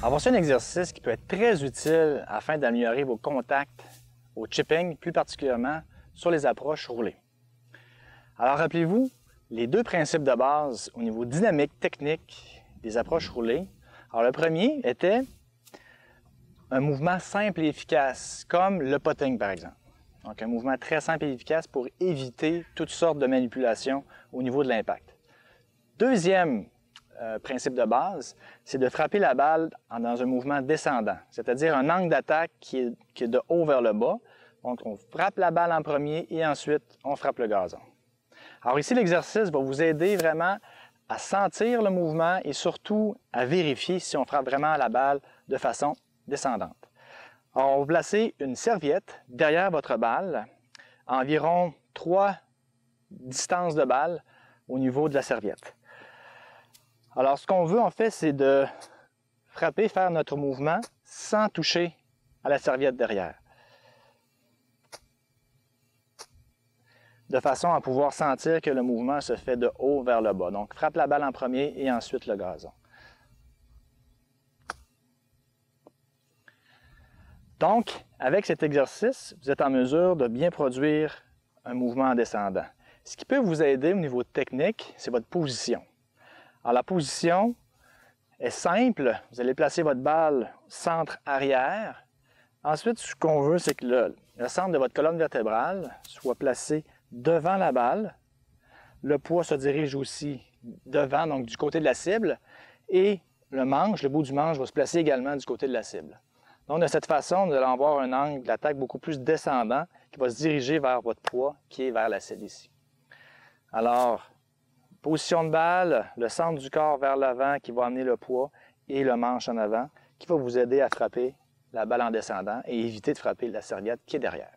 Alors, voici un exercice qui peut être très utile afin d'améliorer vos contacts au chipping, plus particulièrement sur les approches roulées. Alors, rappelez-vous les deux principes de base au niveau dynamique, technique des approches roulées. Alors, le premier était un mouvement simple et efficace, comme le putting par exemple. Donc, un mouvement très simple et efficace pour éviter toutes sortes de manipulations au niveau de l'impact. Deuxième principe de base, c'est de frapper la balle dans un mouvement descendant, c'est-à-dire un angle d'attaque qui est de haut vers le bas. Donc, on frappe la balle en premier et ensuite, on frappe le gazon. Alors ici, l'exercice va vous aider vraiment à sentir le mouvement et surtout à vérifier si on frappe vraiment la balle de façon descendante. Alors, on va placer une serviette derrière votre balle, environ 3 distances de balle au niveau de la serviette. Alors, ce qu'on veut en fait, c'est de frapper, faire notre mouvement sans toucher à la serviette derrière. De façon à pouvoir sentir que le mouvement se fait de haut vers le bas. Donc, frappe la balle en premier et ensuite le gazon. Donc, avec cet exercice, vous êtes en mesure de bien produire un mouvement en descendant. Ce qui peut vous aider au niveau technique, c'est votre position. Alors, la position est simple. Vous allez placer votre balle centre-arrière. Ensuite, ce qu'on veut, c'est que le centre de votre colonne vertébrale soit placé devant la balle. Le poids se dirige aussi devant, donc du côté de la cible. Et le manche, le bout du manche va se placer également du côté de la cible. Donc, de cette façon, nous allons avoir un angle d'attaque beaucoup plus descendant qui va se diriger vers votre poids qui est vers la cible ici. Alors, position de balle, le centre du corps vers l'avant qui va amener le poids et le manche en avant qui va vous aider à frapper la balle en descendant et éviter de frapper la serviette qui est derrière.